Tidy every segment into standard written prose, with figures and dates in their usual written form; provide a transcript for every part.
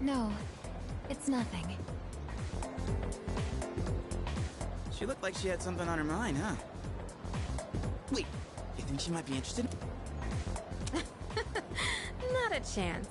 No, it's nothing. She looked like she had something on her mind, huh? Wait, you think she might be interested? Not a chance.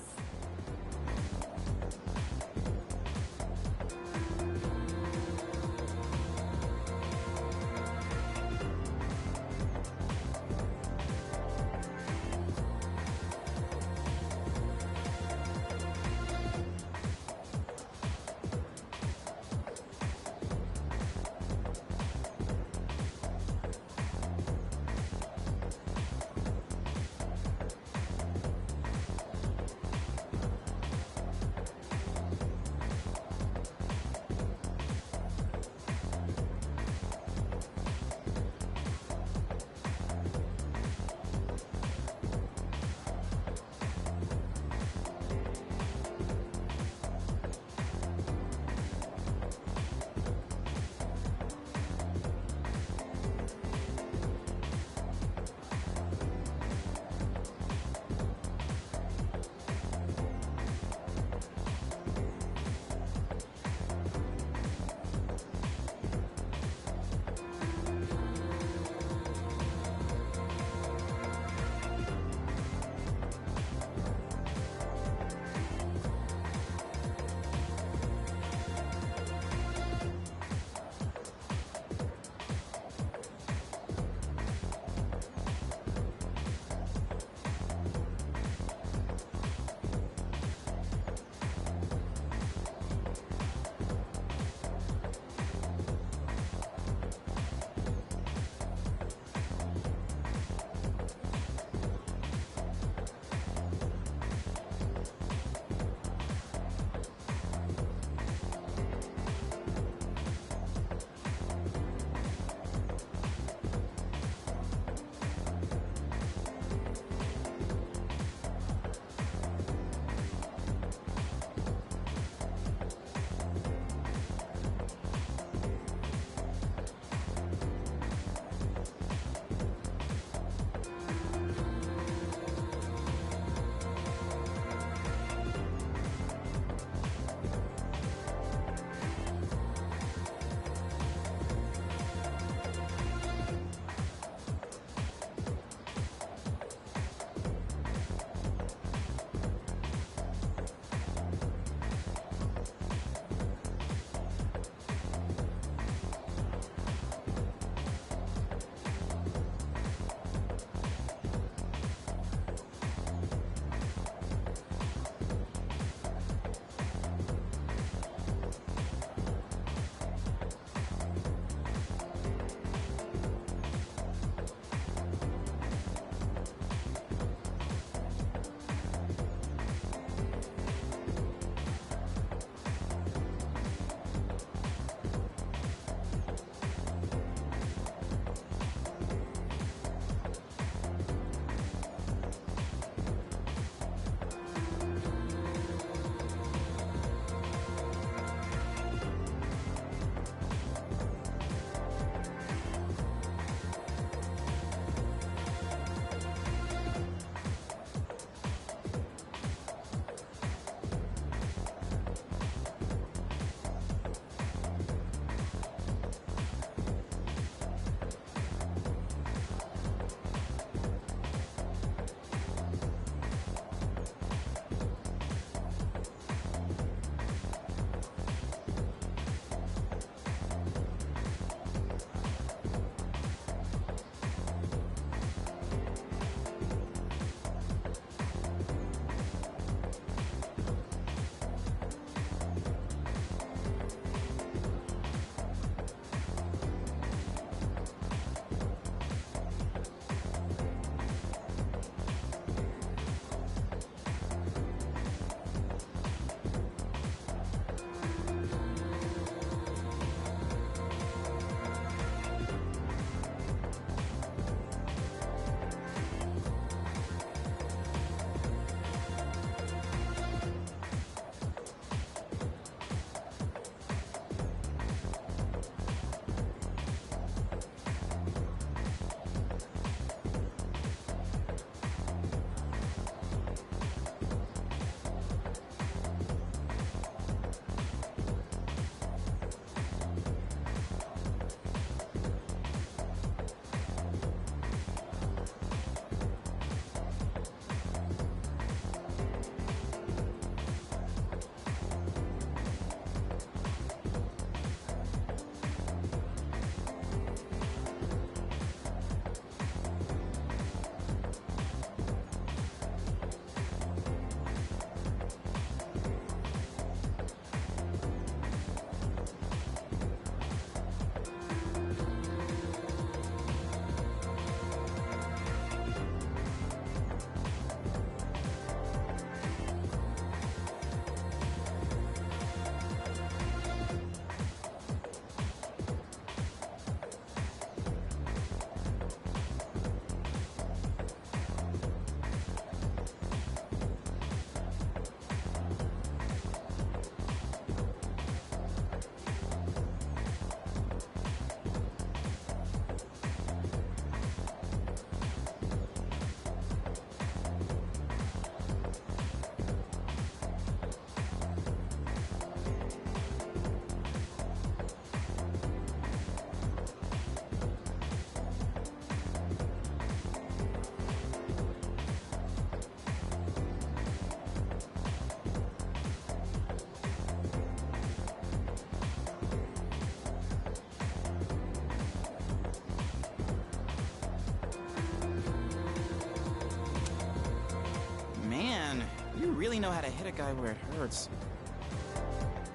really know how to hit a guy where it hurts.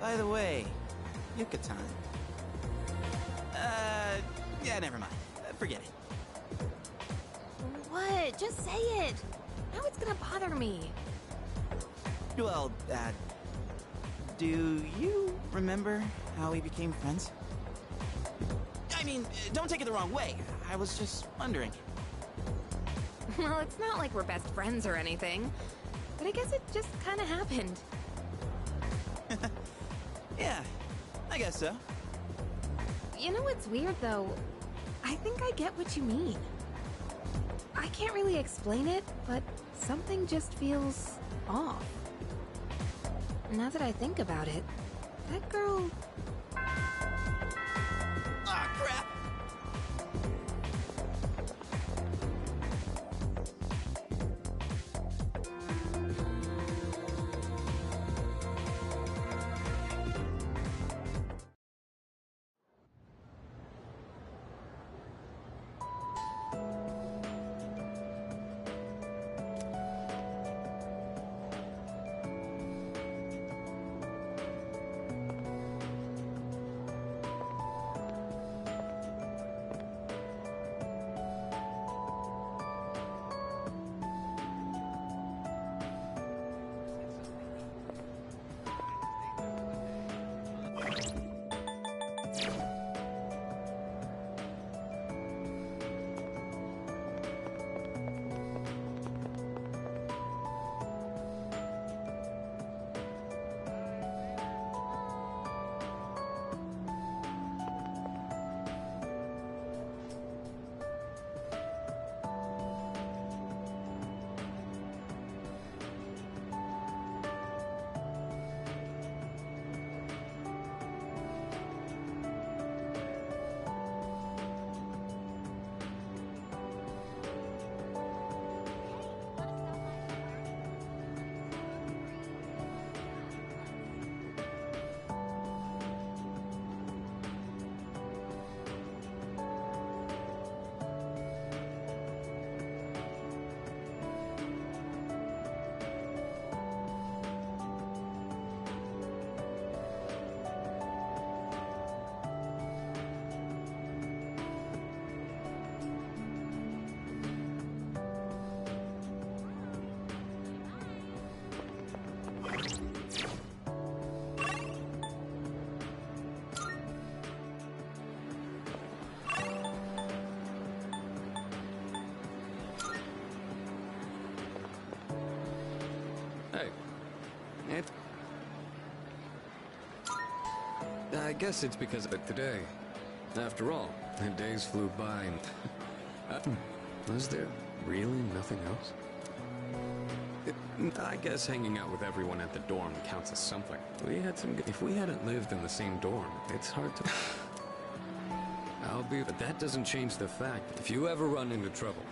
By the way, Yucatan. Yeah, never mind. Forget it. What? Just say it. Now it's gonna bother me. Well, do you remember how we became friends? I mean, don't take it the wrong way. I was just wondering. Well, it's not like we're best friends or anything. But I guess it just kind of happened. Yeah, I guess so. You know what's weird, though? I think I get what you mean. I can't really explain it, but something just feels off. Now that I think about it, that girl... Ah, crap! I guess it's because of it today. After all, the days flew by and... was there really nothing else? I guess hanging out with everyone at the dorm counts as something. If we hadn't lived in the same dorm, it's hard to... But that doesn't change the fact that if you ever run into trouble,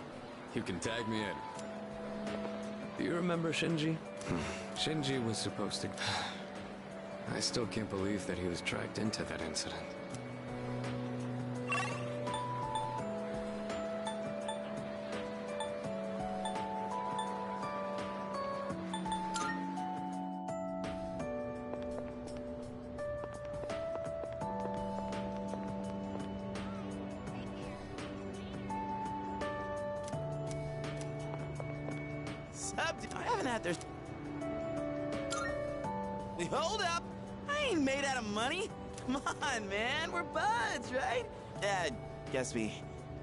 you can tag me in. Do you remember Shinji? Shinji was supposed to... I still can't believe that he was dragged into that incident. I haven't had their... Hold up! I ain't made out of money. Come on, man. We're buds, right? Guess we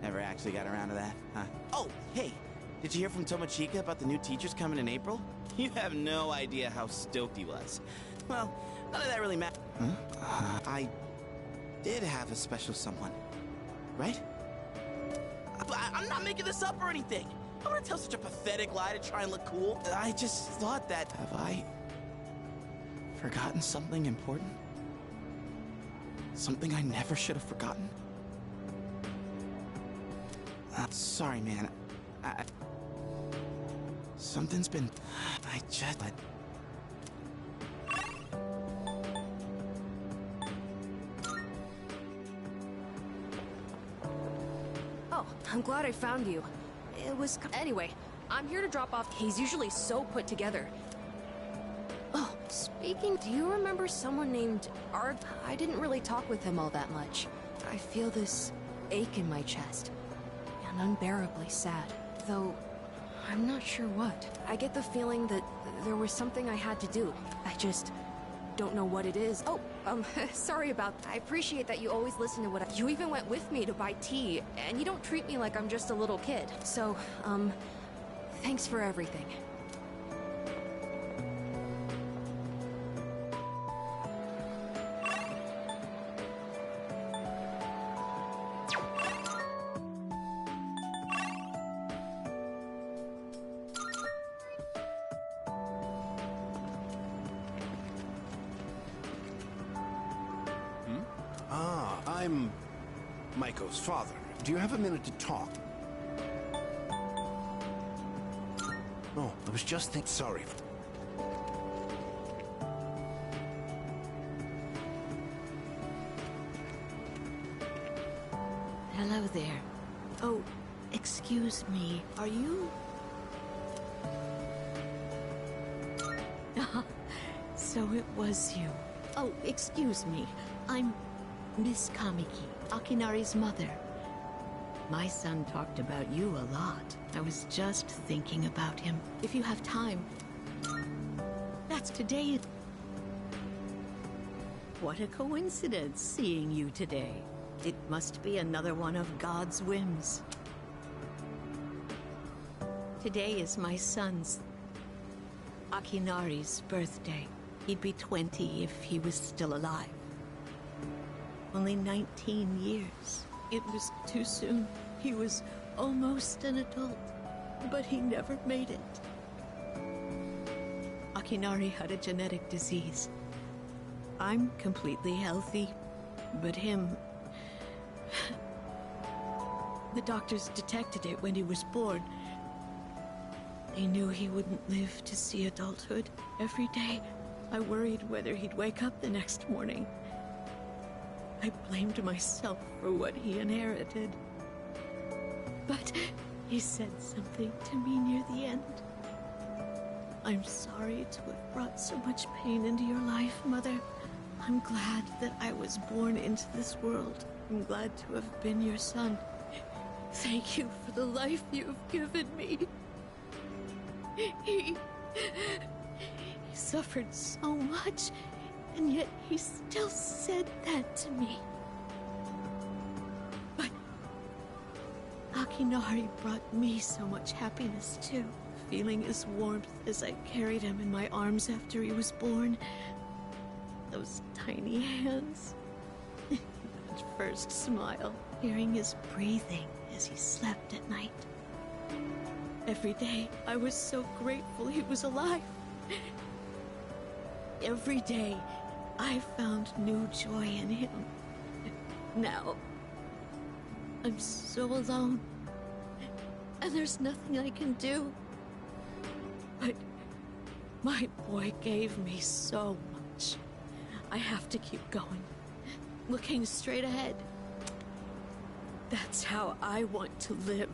never actually got around to that, huh? Oh, hey. Did you hear from Tomochika about the new teachers coming in April? You have no idea how stoked he was. Well, none of that really matters. Huh? I did have a special someone, right? I'm not making this up or anything. I'm gonna tell such a pathetic lie to try and look cool. I just thought that... Have I forgotten something important? Something I never should have forgotten? Sorry, man. Something's been... I just... Oh, I'm glad I found you. It was... Anyway, I'm here to drop off. He's usually so put together. Speaking, do you remember someone named Art? I didn't really talk with him all that much. I feel this ache in my chest, and unbearably sad. Though, I'm not sure what. I get the feeling that there was something I had to do. I just don't know what it is. Oh, sorry about that. I appreciate that you always listen to what you even went with me to buy tea, and you don't treat me like I'm just a little kid. So, thanks for everything. I'm Maiko's father. Do you have a minute to talk? Oh, I was just thinking. Sorry. Hello there. Oh, excuse me. Are you... So it was you. Oh, excuse me. I'm Miss Kamiki, Akinari's mother. My son talked about you a lot. I was just thinking about him. If you have time. That's today. What a coincidence seeing you today. It must be another one of God's whims. Today is my son's, Akinari's, birthday. He'd be 20 if he was still alive. Only 19 years. It was too soon. He was almost an adult, but he never made it. Akinari had a genetic disease. I'm completely healthy, but him... The doctors detected it when he was born. They knew he wouldn't live to see adulthood. Every day, I worried whether he'd wake up the next morning. I blamed myself for what he inherited. But he said something to me near the end. I'm sorry to have brought so much pain into your life, Mother. I'm glad that I was born into this world. I'm glad to have been your son. Thank you for the life you've given me. He suffered so much, and yet he still said that to me. But Akinari brought me so much happiness too. Feeling his warmth as I carried him in my arms after he was born. Those tiny hands. That first smile. Hearing his breathing as he slept at night. Every day, I was so grateful he was alive. Every day, I found new joy in him. Now, I'm so alone. And there's nothing I can do. But my boy gave me so much. I have to keep going. Looking straight ahead. That's how I want to live.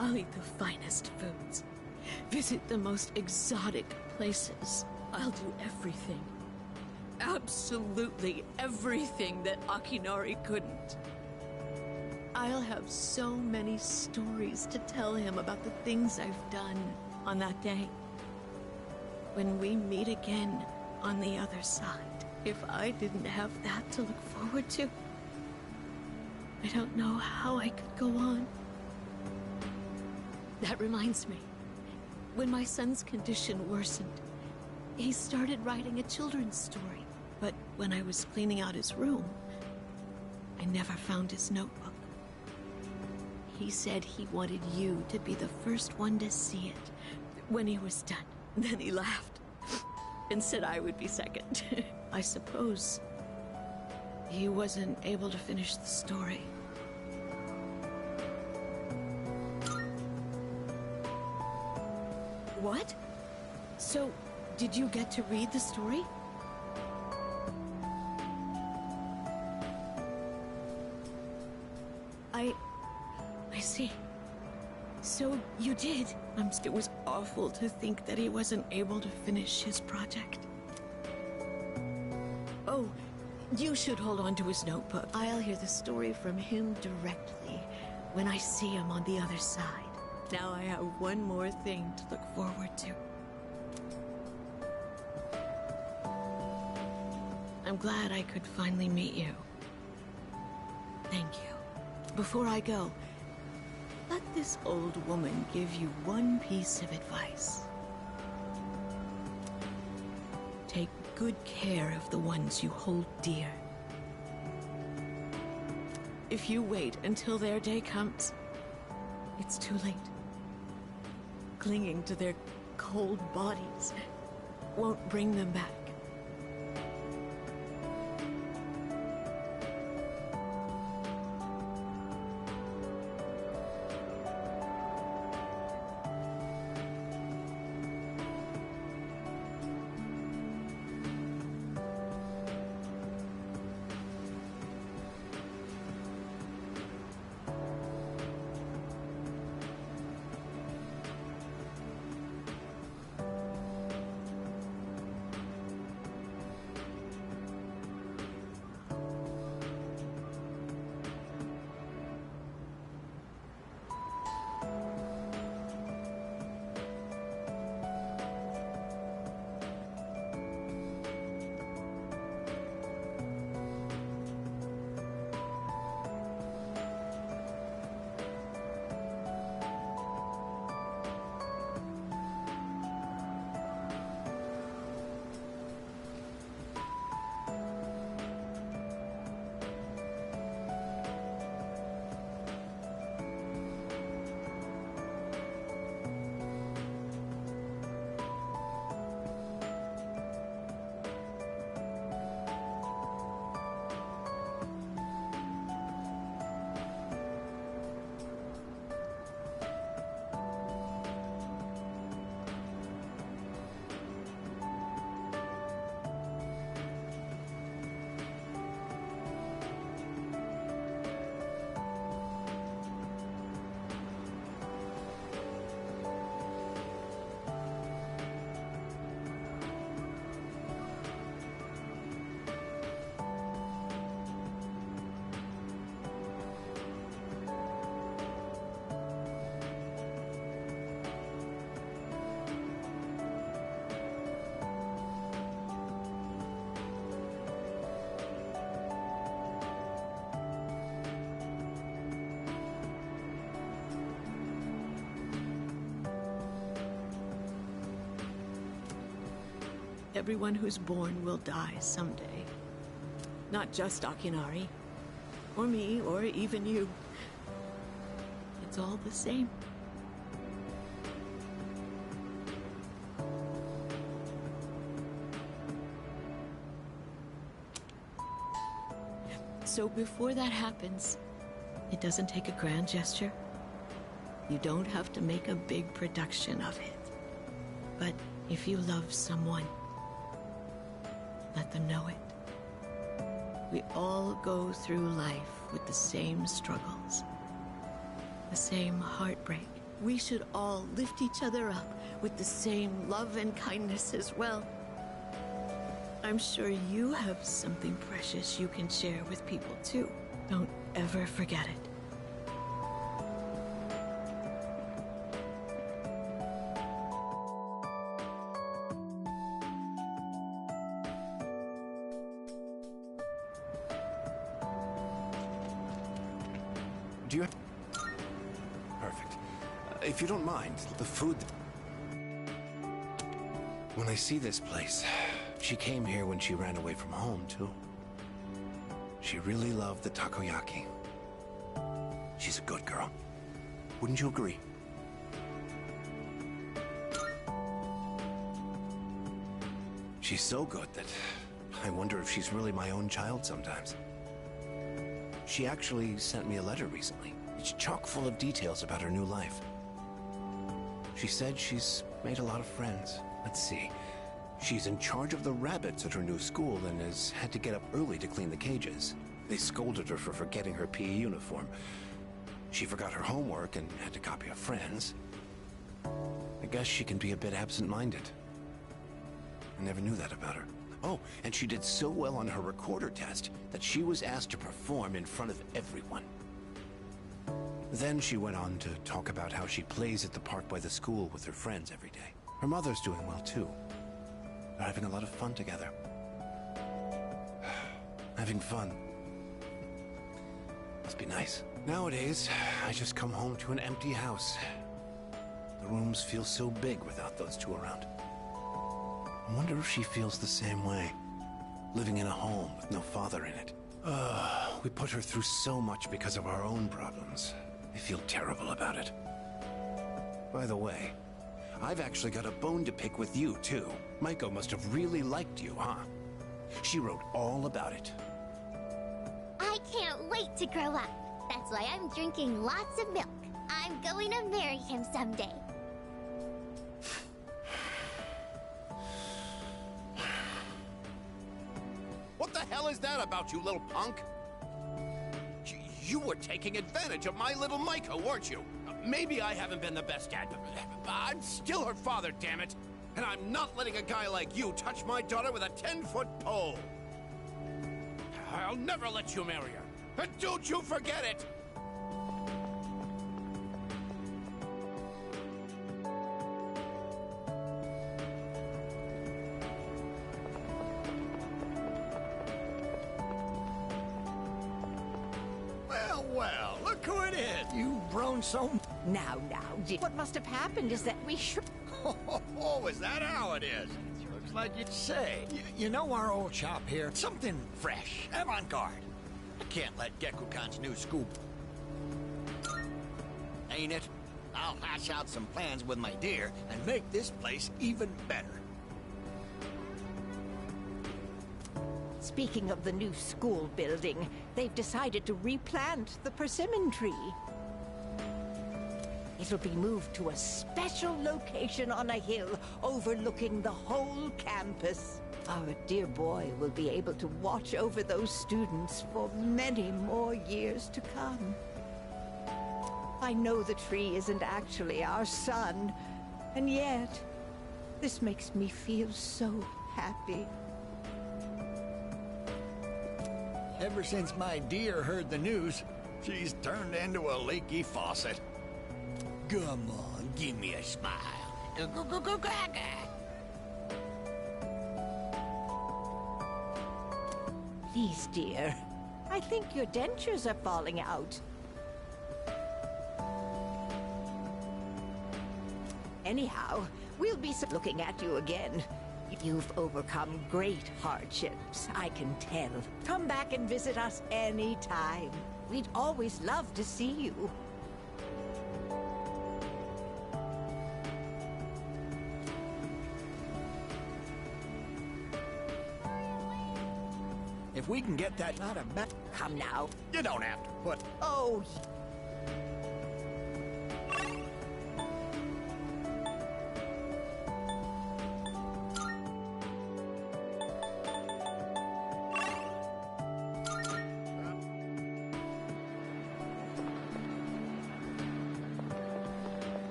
I'll eat the finest foods, visit the most exotic places. I'll do everything absolutely everything that Akinari couldn't. I'll have so many stories to tell him about the things I've done on that day. When we meet again on the other side, if I didn't have that to look forward to, I don't know how I could go on. That reminds me, when my son's condition worsened, he started writing a children's story. But when I was cleaning out his room, I never found his notebook. He said he wanted you to be the first one to see it when he was done. Then he laughed and said I would be second. I suppose he wasn't able to finish the story. What? So, did you get to read the story? I see. So, you did? It was awful to think that he wasn't able to finish his project. Oh, you should hold on to his notebook. I'll hear the story from him directly when I see him on the other side. Now I have one more thing to look forward to. I'm glad I could finally meet you. Thank you. Before I go, let this old woman give you one piece of advice. Take good care of the ones you hold dear. If you wait until their day comes, it's too late. Clinging to their cold bodies won't bring them back. Everyone who's born will die someday. Not just Akinari, or me, or even you. It's all the same. So before that happens, it doesn't take a grand gesture. You don't have to make a big production of it. But if you love someone, let them know it. We all go through life with the same struggles, the same heartbreak. We should all lift each other up with the same love and kindness as well. I'm sure you have something precious you can share with people too. Don't ever forget it. Do you have... Perfect. If you don't mind, the food... When I see this place, she came here when she ran away from home, too. She really loved the takoyaki. She's a good girl. Wouldn't you agree? She's so good that I wonder if she's really my own child sometimes. She actually sent me a letter recently. It's chock full of details about her new life. She said she's made a lot of friends. Let's see. She's in charge of the rabbits at her new school and has had to get up early to clean the cages. They scolded her for forgetting her PE uniform. She forgot her homework and had to copy a friend's. I guess she can be a bit absent-minded. I never knew that about her. Oh, and she did so well on her recorder test that she was asked to perform in front of everyone. Then she went on to talk about how she plays at the park by the school with her friends every day. Her mother's doing well, too. They're having a lot of fun together. Having fun. Must be nice. Nowadays, I just come home to an empty house. The rooms feel so big without those two around. I wonder if she feels the same way. Living in a home with no father in it. We put her through so much because of our own problems. I feel terrible about it. By the way, I've actually got a bone to pick with you, too. Maiko must have really liked you, huh? She wrote all about it. I can't wait to grow up. That's why I'm drinking lots of milk. I'm going to marry him someday. What the hell is that about, you little punk? You were taking advantage of my little Maiko, weren't you? Maybe I haven't been the best dad, but I'm still her father, damn it! And I'm not letting a guy like you touch my daughter with a 10-foot pole! I'll never let you marry her, and don't you forget it! Well, look who it is. You've grown so... Now, what must have happened is that we should... Oh, is that how it is? Looks like you'd say. You know our old shop here? Something fresh, avant-garde. I can't let Gekukan's new school... Ain't it? I'll hash out some plans with my dear and make this place even better. Speaking of the new school building, they've decided to replant the persimmon tree. It'll be moved to a special location on a hill overlooking the whole campus. Our dear boy will be able to watch over those students for many more years to come. I know the tree isn't actually our son, and yet, this makes me feel so happy. Ever since my dear heard the news, she's turned into a leaky faucet. Come on, give me a smile. Please, dear. I think your dentures are falling out. Anyhow, we'll be looking at you again. You've overcome great hardships, I can tell. Come back and visit us anytime. We'd always love to see you. If we can get that out of back... Come now. You don't have to put... Oh,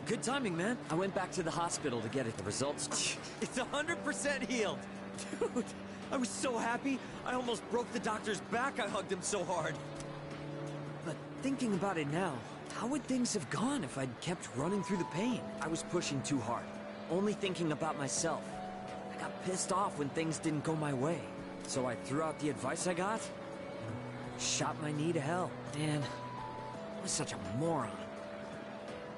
good timing, man. I went back to the hospital to get it. The results... It's 100% healed. Dude, I was so happy. I almost broke the doctor's back. I hugged him so hard. But thinking about it now, how would things have gone if I'd kept running through the pain? I was pushing too hard, only thinking about myself. I got pissed off when things didn't go my way. So I threw out the advice I got and shot my knee to hell. Man, I was such a moron.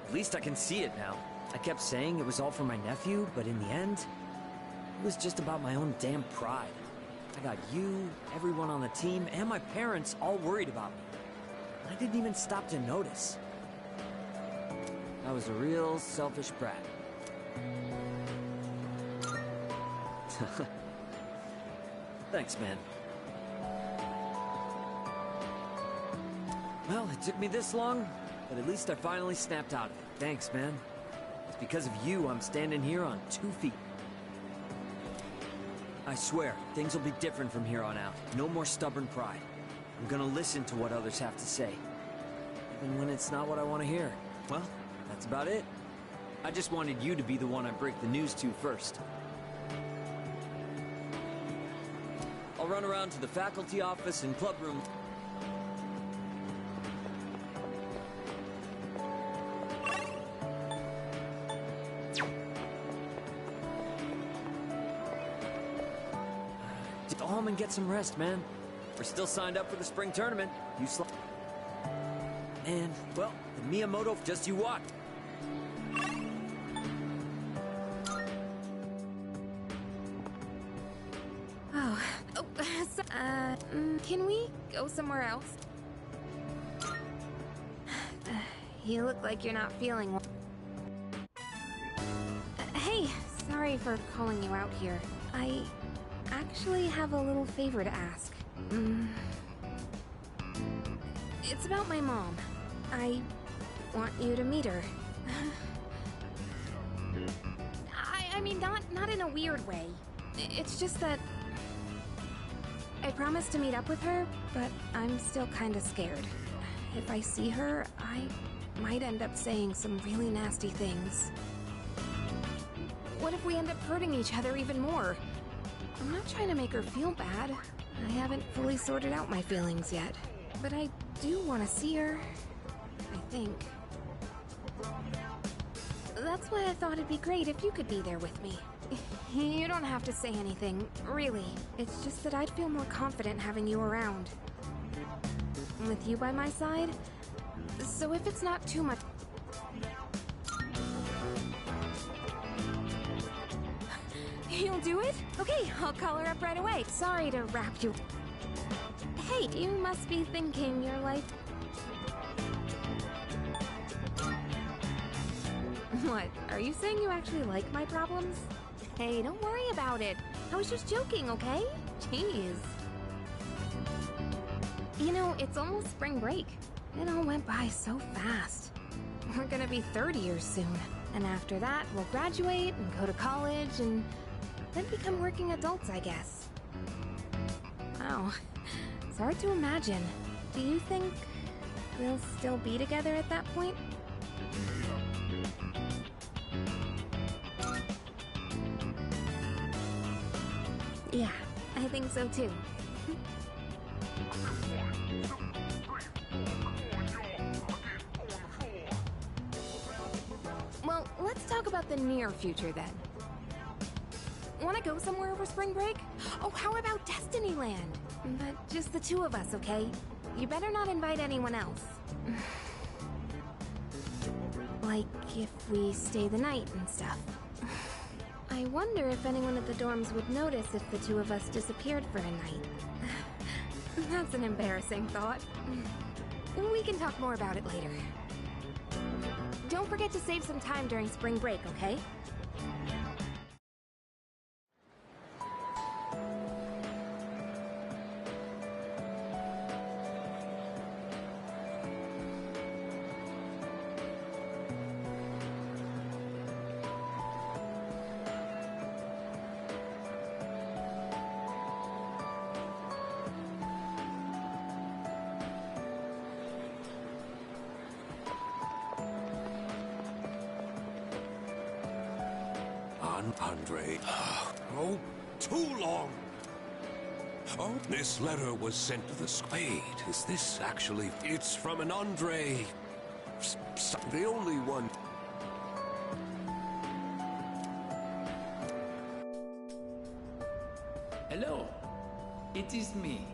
At least I can see it now. I kept saying it was all for my nephew, but in the end, it was just about my own damn pride. I got you, everyone on the team, and my parents all worried about me. I didn't even stop to notice. I was a real selfish brat. Thanks, man. Well, it took me this long, but at least I finally snapped out of it. Thanks, man. It's because of you I'm standing here on 2 feet. I swear, things will be different from here on out. No more stubborn pride. I'm gonna listen to what others have to say. Even when it's not what I want to hear. Well, that's about it. I just wanted you to be the one I break the news to first. I'll run around to the faculty office and club room. Go home and get some rest, man. We're still signed up for the spring tournament. You And, well, the Miyamoto, just you watch. Can we go somewhere else? You look like you're not feeling well. Hey, sorry for calling you out here. I actually have a little favor to ask. It's about my mom. I want you to meet her. I mean, not in a weird way. It's just that I promised to meet up with her, but I'm still kinda scared. If I see her, I might end up saying some really nasty things. What if we end up hurting each other even more? I'm not trying to make her feel bad. I haven't fully sorted out my feelings yet. But I do want to see her, I think. That's why I thought it'd be great if you could be there with me. You don't have to say anything, really. It's just that I'd feel more confident having you around. With you by my side. So if it's not too much... You'll do it? Okay, I'll call her up right away. Sorry to wrap you... Hey, you must be thinking you're like... What? Are you saying you actually like my problems? Hey, don't worry about it. I was just joking, okay? Jeez. You know, it's almost spring break. It all went by so fast. We're gonna be third years soon. And after that, we'll graduate and go to college and then become working adults, I guess. Wow. It's hard to imagine. Do you think we'll still be together at that point? Yeah, I think so too. Well, let's talk about the near future then. Want to go somewhere over spring break? Oh, how about Destinyland? But just the two of us, okay? You better not invite anyone else. Like if we stay the night and stuff. I wonder if anyone at the dorms would notice if the two of us disappeared for a night. That's an embarrassing thought. We can talk more about it later. Don't forget to save some time during spring break, okay? Andre. Oh, too long. Oh, this letter was sent to the Wait, is this actually... It's from an Andre... The only one... Hello, it is me.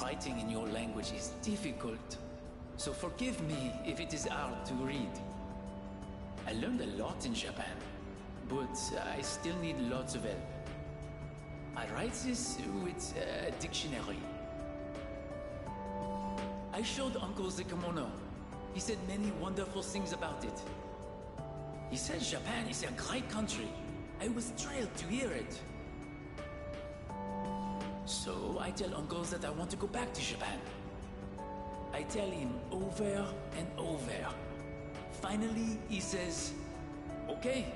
Writing in your language is difficult, so forgive me if it is hard to read. I learned a lot in Japan, but I still need lots of help. I write this with a dictionary. I showed Uncle the kimono. He said many wonderful things about it. He said Japan is a great country. I was thrilled to hear it. So I tell Uncle that I want to go back to Japan. I tell him over and over. Finally, he says, okay.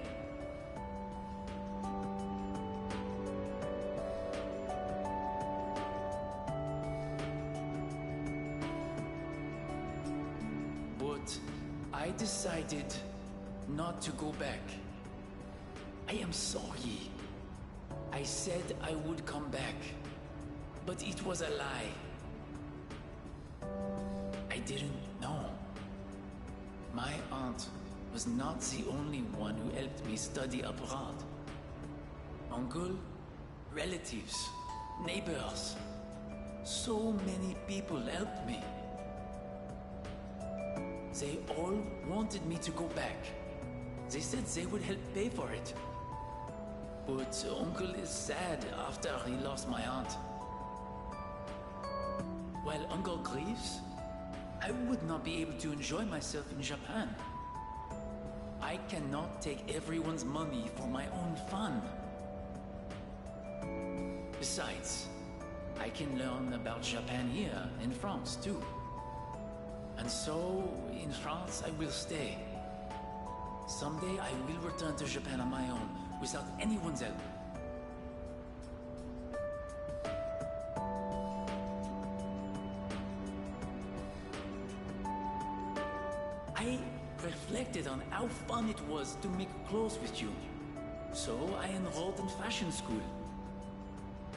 But I decided not to go back. I am sorry. I said I would come back, but it was a lie. I didn't know. My aunt was not the only one who helped me study abroad. Uncle, relatives, neighbors, so many people helped me. They all wanted me to go back. They said they would help pay for it. But Uncle is sad after he lost my aunt. While Uncle grieves, I would not be able to enjoy myself in Japan. I cannot take everyone's money for my own fun. Besides, I can learn about Japan here in France too. And so, in France, I will stay. Someday I will return to Japan on my own, without anyone's help. I reflected on how fun it was to make clothes with you. So I enrolled in fashion school.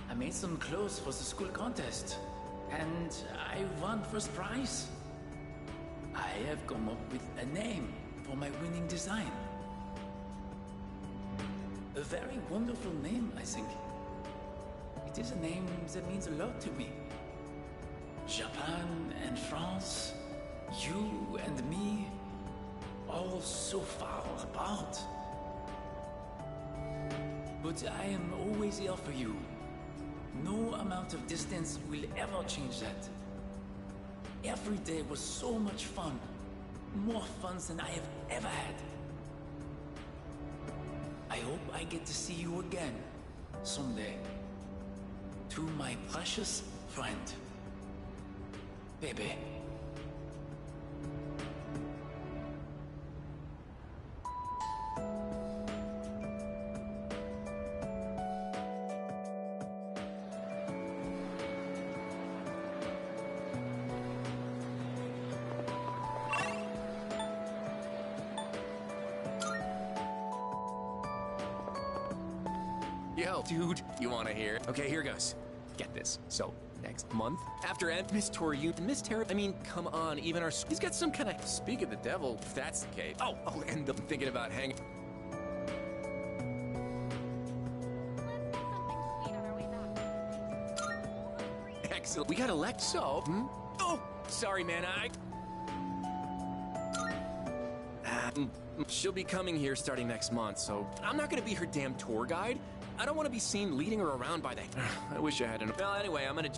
I made some clothes for the school contest, and I won first prize. I have come up with a name for my winning design. A very wonderful name, I think. It is a name that means a lot to me. Japan and France, you and me, all so far apart. But I am always here for you. No amount of distance will ever change that. Every day was so much fun. More fun than I have ever had. I hope I get to see you again someday. To my precious friend, Baby. Yo, dude, you wanna hear? Okay, here goes. Get this. So, next month, after Miss Toriu, Miss Terra, I mean, come on, even our... He's got some kind of... Speak of the devil, if that's the case. Oh, and I'm thinking about hanging... Excellent. We got elect, so... Oh, sorry, man, she'll be coming here starting next month, so I'm not gonna be her damn tour guide. I don't want to be seen leading her around by the... I wish I hadn't... Well, anyway, I'm gonna...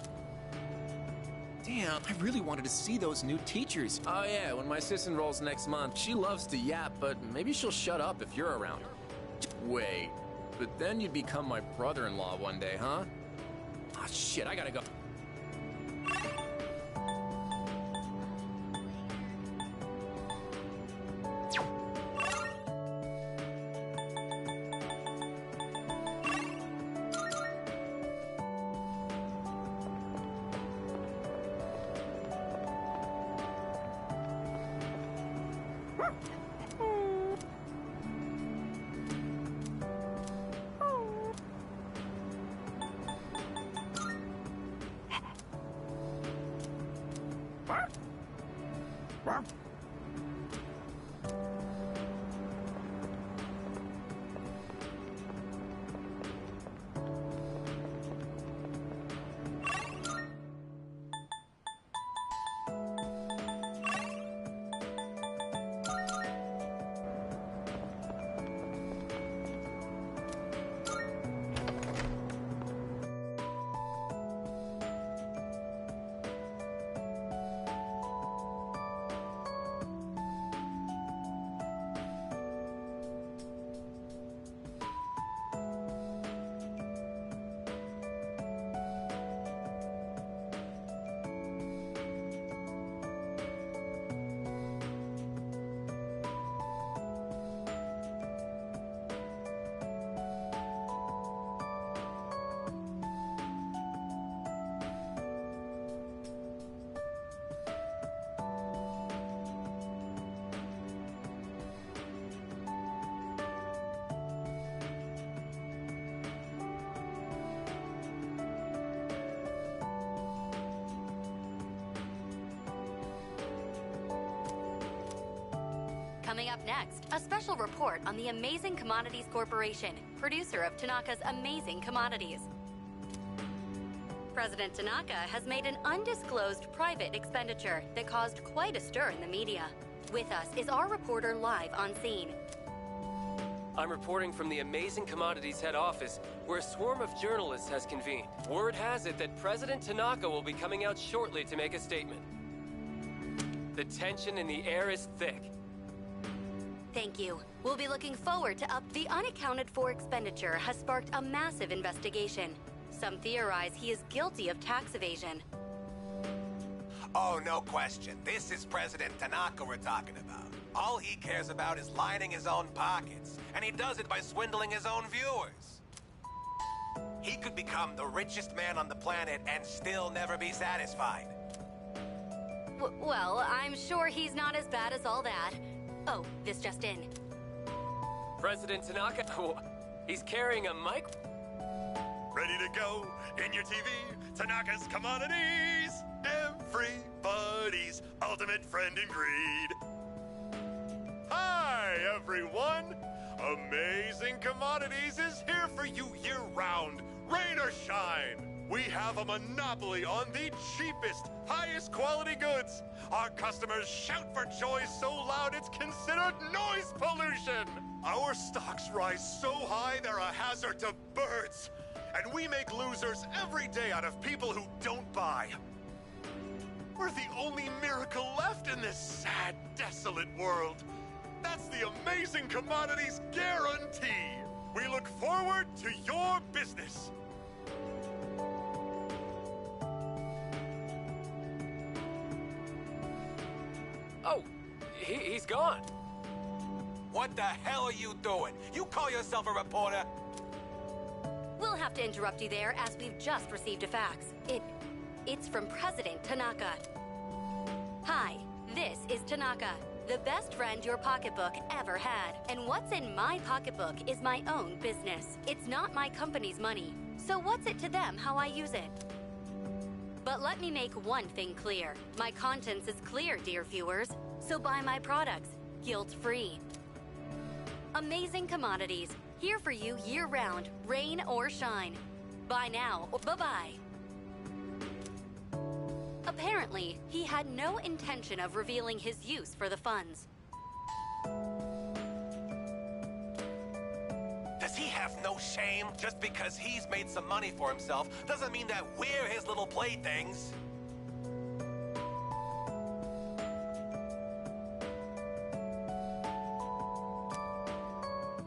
Damn, I really wanted to see those new teachers. Oh yeah, when my sis enrolls next month, she loves to yap, but maybe she'll shut up if you're around. Wait, but then you'd become my brother-in-law one day, huh? Ah, shit, I gotta go. Coming up next, a special report on the Amazing Commodities Corporation, producer of Tanaka's Amazing Commodities. President Tanaka has made an undisclosed private expenditure that caused quite a stir in the media. With us is our reporter live on scene. I'm reporting from the Amazing Commodities head office, where a swarm of journalists has convened. Word has it that President Tanaka will be coming out shortly to make a statement. The tension in the air is thick. Thank you. We'll be looking forward to the unaccounted-for expenditure has sparked a massive investigation. Some theorize he is guilty of tax evasion. Oh, no question. This is President Tanaka we're talking about. All he cares about is lining his own pockets, and he does it by swindling his own viewers. He could become the richest man on the planet and still never be satisfied. Well, I'm sure he's not as bad as all that. Oh, this just in. President Tanaka, he's carrying a mic. Ready to go in your TV? Tanaka's Commodities! Everybody's ultimate friend in greed. Hi, everyone! Amazing Commodities is here for you year-round, rain or shine. We have a monopoly on the cheapest, highest quality goods. Our customers shout for joy so loud it's considered noise pollution. Our stocks rise so high they're a hazard to birds. And we make losers every day out of people who don't buy. We're the only miracle left in this sad, desolate world. That's the Amazing Commodities guarantee. We look forward to your business. Oh, he's gone. What the hell are you doing? You call yourself a reporter? We'll have to interrupt you there as we've just received a fax. It's from President Tanaka. Hi, this is Tanaka, the best friend your pocketbook ever had. And what's in my pocketbook is my own business. It's not my company's money. So what's it to them how I use it? But let me make one thing clear. My conscience is clear, dear viewers. So buy my products, guilt-free. Amazing Commodities, here for you year-round, rain or shine. Buy now or bye-bye. Apparently, he had no intention of revealing his use for the funds. Does he have no shame? Just because he's made some money for himself doesn't mean that we're his little playthings.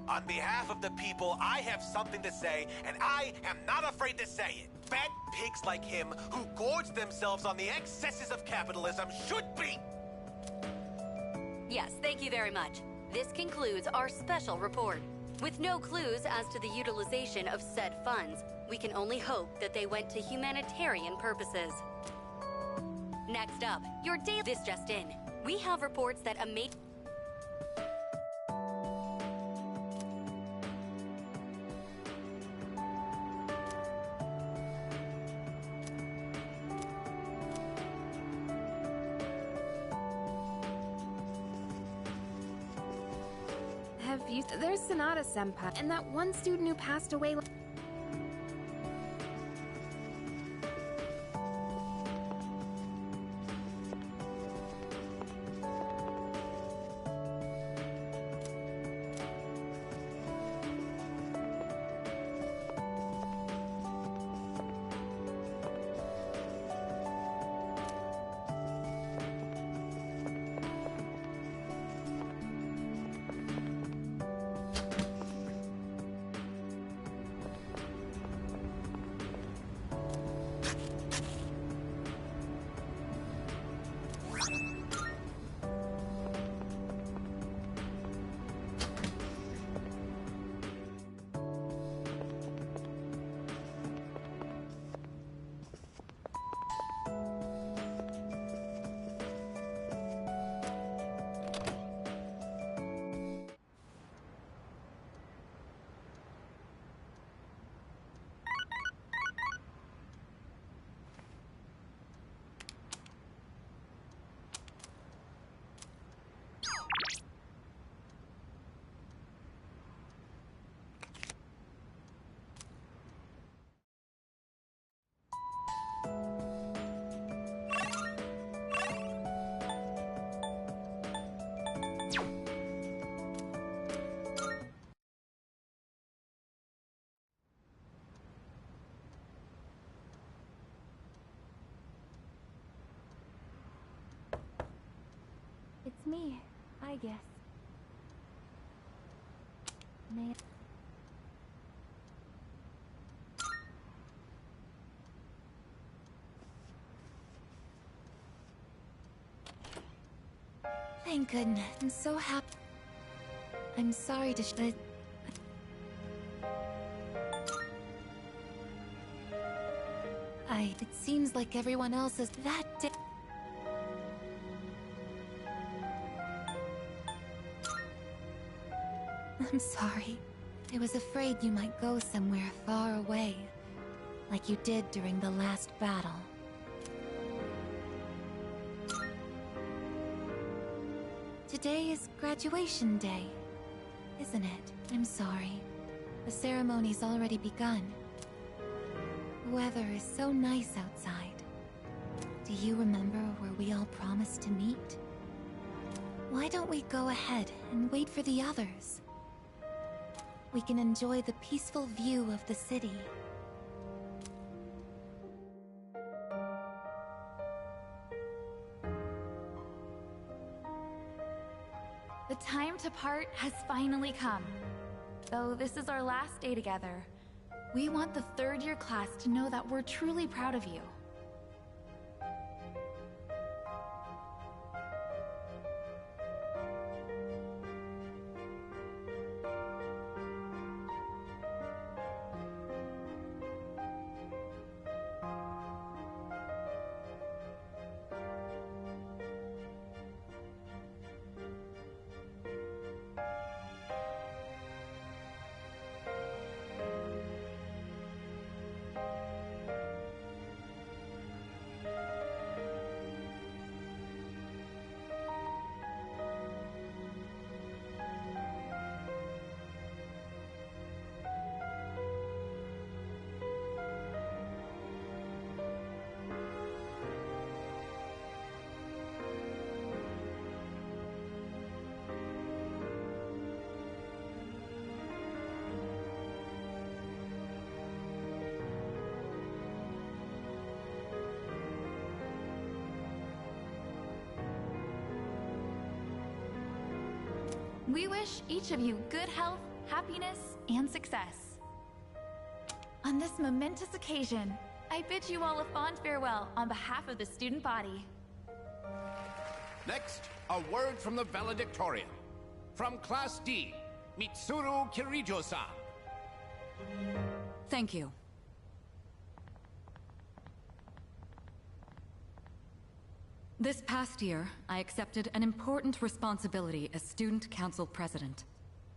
On behalf of the people, I have something to say, and I am not afraid to say it. Fat pigs like him, who gorge themselves on the excesses of capitalism, should be... Yes, thank you very much. This concludes our special report. With no clues as to the utilization of said funds, we can only hope that they went to humanitarian purposes. Next up, your daily... This just in. We have reports that There's Sonata-senpai, and that one student who passed away. me, I guess. May Thank goodness. I'm so happy. I'm sorry to It seems like everyone else is that day. I'm sorry. I was afraid you might go somewhere far away, like you did during the last battle. Today is graduation day, isn't it? I'm sorry. The ceremony's already begun. The weather is so nice outside. Do you remember where we all promised to meet? Why don't we go ahead and wait for the others? We can enjoy the peaceful view of the city. The time to part has finally come. Though this is our last day together, we want the third-year class to know that we're truly proud of you. We wish each of you good health, happiness, and success. On this momentous occasion, I bid you all a fond farewell on behalf of the student body. Next, a word from the valedictorian. From Class D, Mitsuru Kirijo-san. Thank you. This past year, I accepted an important responsibility as Student Council President.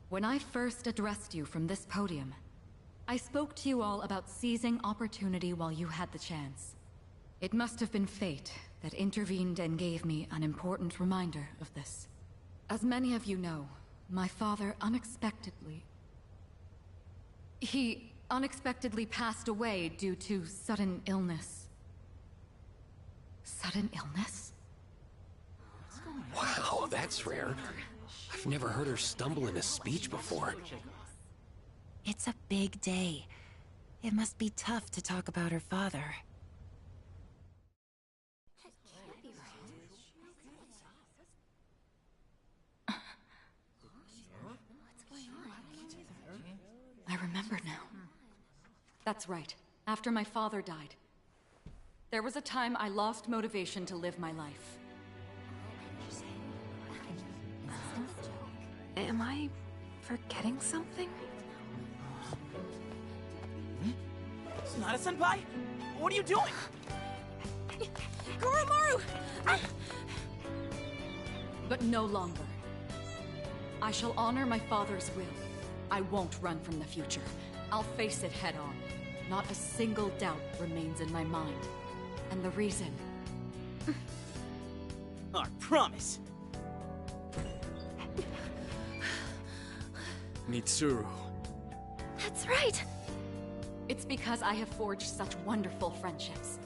When I first addressed you from this podium, I spoke to you all about seizing opportunity while you had the chance. It must have been fate that intervened and gave me an important reminder of this. As many of you know, my father He unexpectedly passed away due to sudden illness. Sudden illness? Wow, that's rare. I've never heard her stumble in a speech before. It's a big day. It must be tough to talk about her father. I remember now. That's right. After my father died, there was a time I lost motivation to live my life. Am I forgetting something? Sonata-senpai? What are you doing? Goromaru! But no longer. I shall honor my father's will. I won't run from the future. I'll face it head on. Not a single doubt remains in my mind. And the reason... I promise. Mitsuru. That's right! It's because I have forged such wonderful friendships.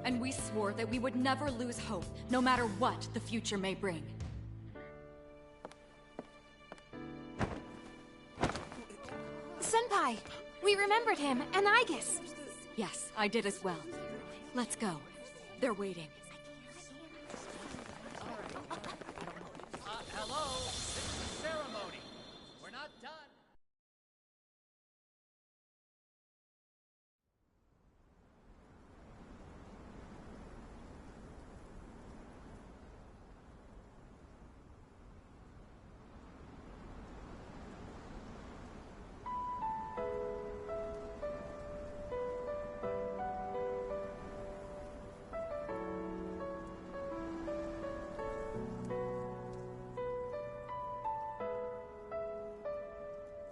And we swore that we would never lose hope, no matter what the future may bring. Senpai! We remembered him, and Aigis! Yes, I did as well. Let's go. They're waiting.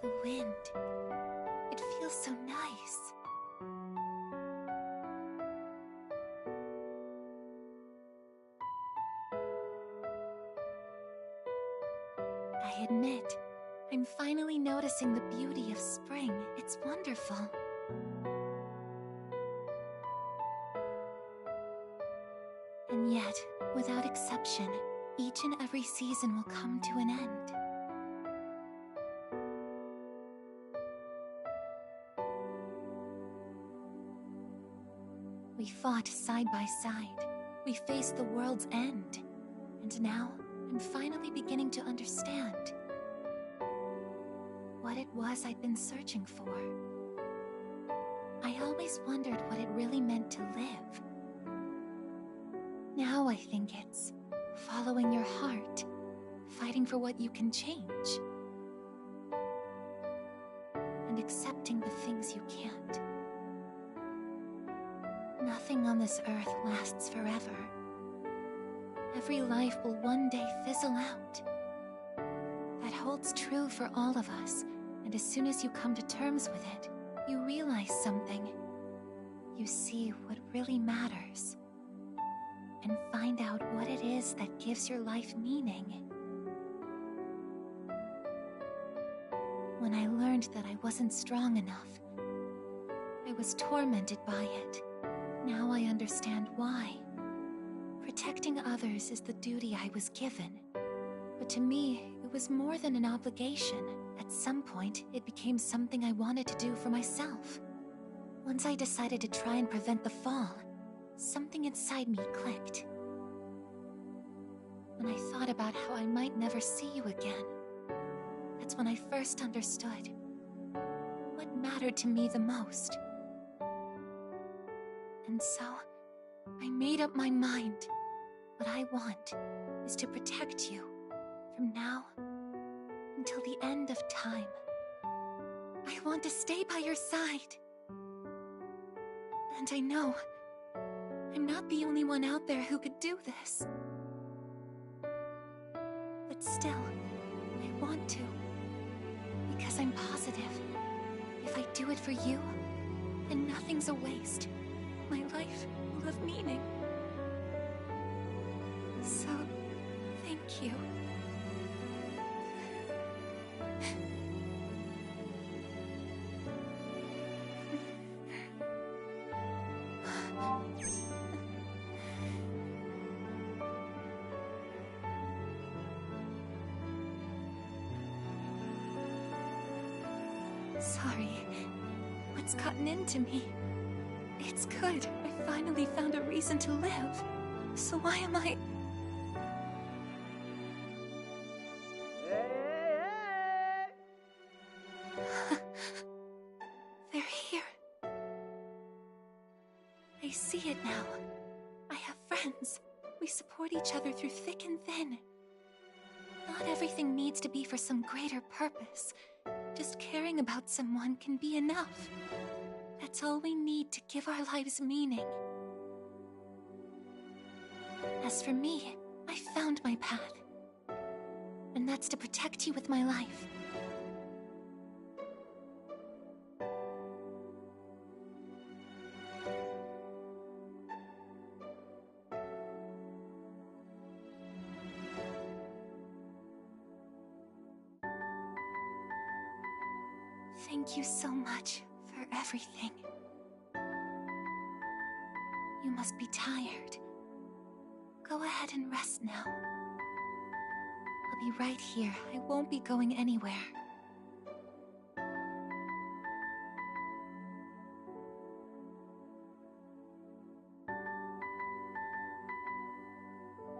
The wind. It feels so nice. I admit, I'm finally noticing the beauty of spring. It's wonderful. And yet, without exception, each and every season will come to an end. We fought side by side. We faced the world's end. And now, I'm finally beginning to understand what it was I'd been searching for. I always wondered what it really meant to live. Now I think it's following your heart, fighting for what you can change, and accepting the things you can't. Nothing on this earth lasts forever. Every life will one day fizzle out. That holds true for all of us, and as soon as you come to terms with it, you realize something. You see what really matters, and find out what it is that gives your life meaning. When I learned that I wasn't strong enough, I was tormented by it. Now I understand why. Protecting others is the duty I was given. But to me, it was more than an obligation. At some point, it became something I wanted to do for myself. Once I decided to try and prevent the fall, something inside me clicked. When I thought about how I might never see you again, that's when I first understood what mattered to me the most. And so, I made up my mind. What I want is to protect you from now until the end of time. I want to stay by your side. And I know I'm not the only one out there who could do this. But still, I want to. Because I'm positive, if I do it for you, then nothing's a waste. My life will have meaning. So, thank you. Sorry. What's gotten into me? It's good. I finally found a reason to live. So why am I... They're here. I see it now. I have friends. We support each other through thick and thin. Not everything needs to be for some greater purpose. Just caring about someone can be enough. That's all we need to give our lives meaning. As for me, I found my path. And that's to protect you with my life. Thank you so much for everything. You must be tired. Go ahead and rest now. I'll be right here. I won't be going anywhere.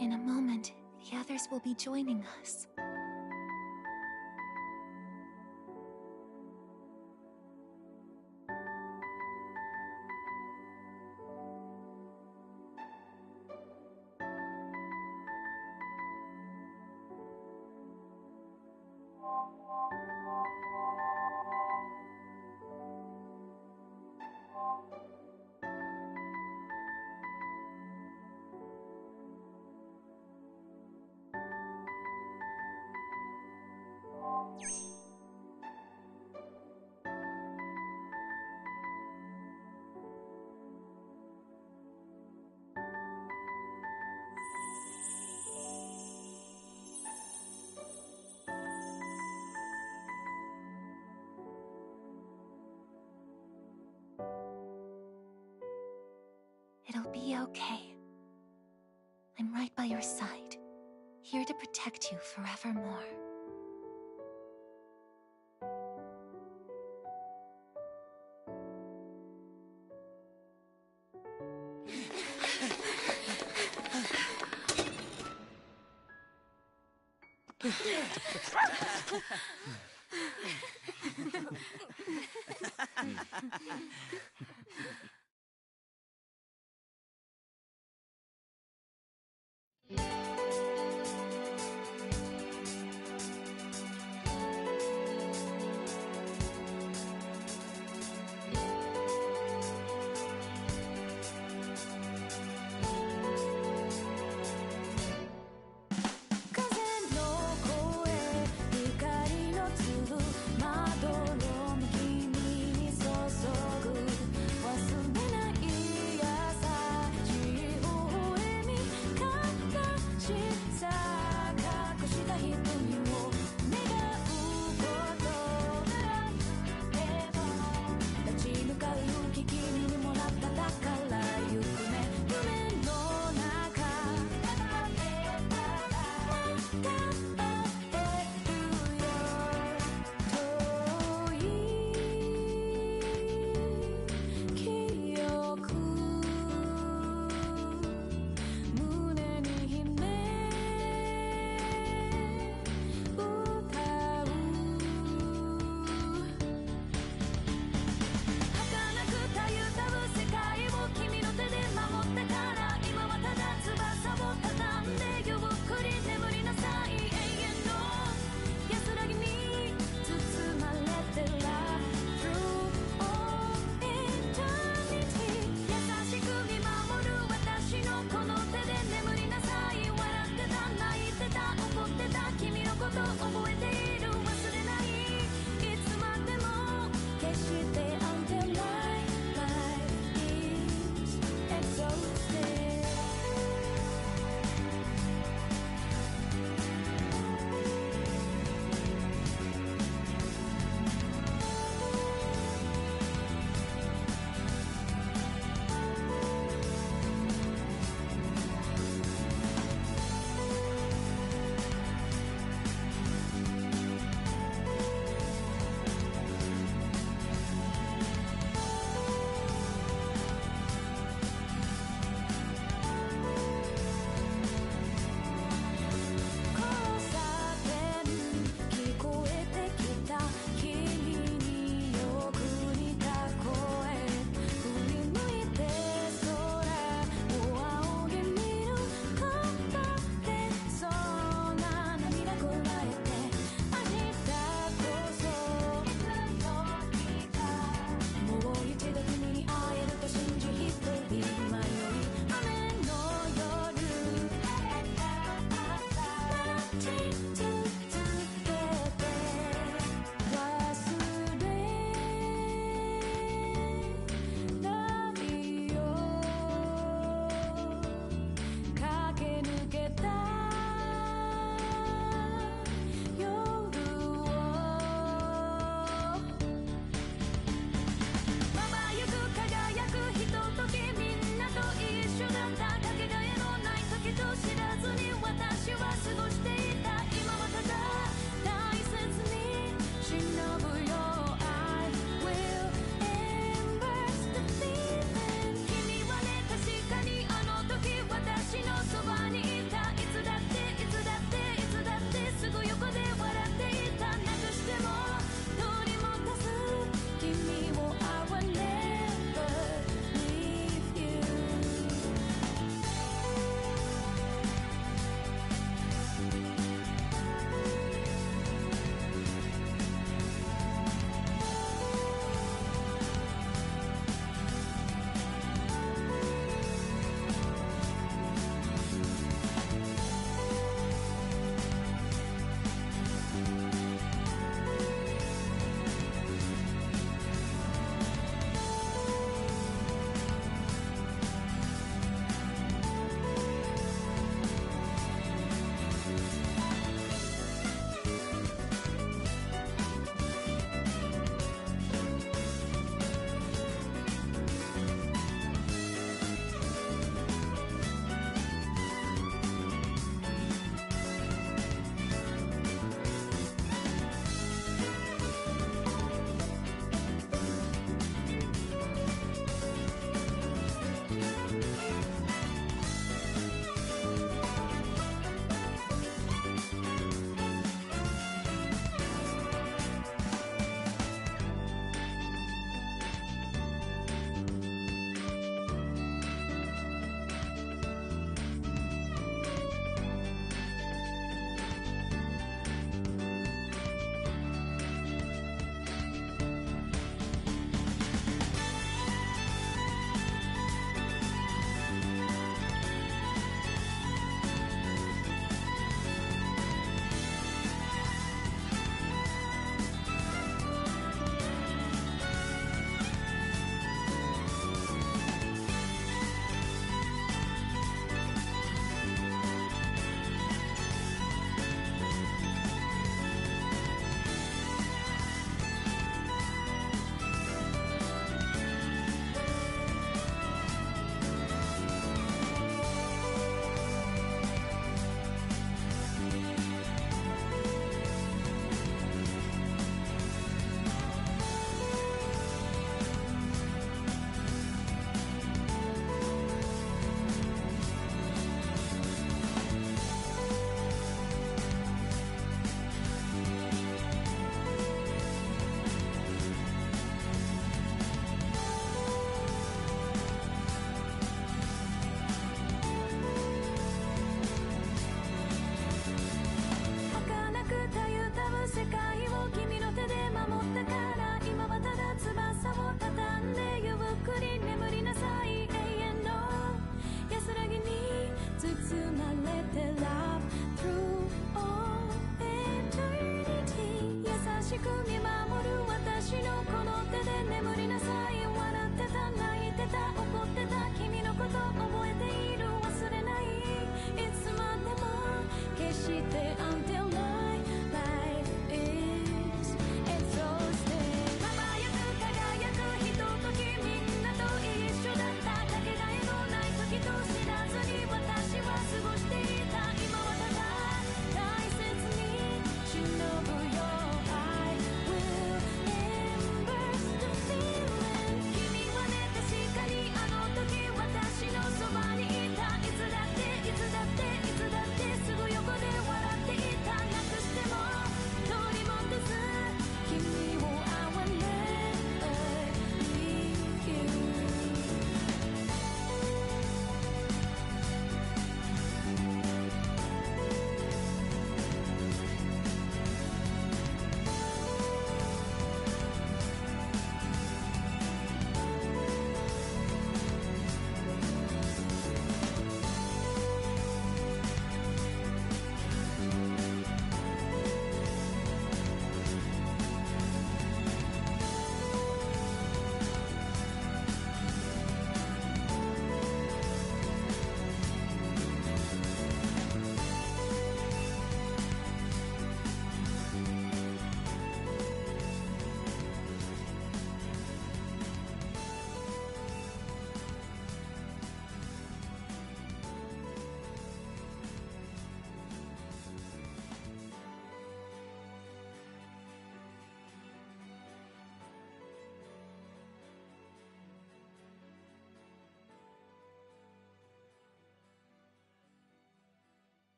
In a moment, the others will be joining us. You'll be okay. I'm right by your side, here to protect you forevermore.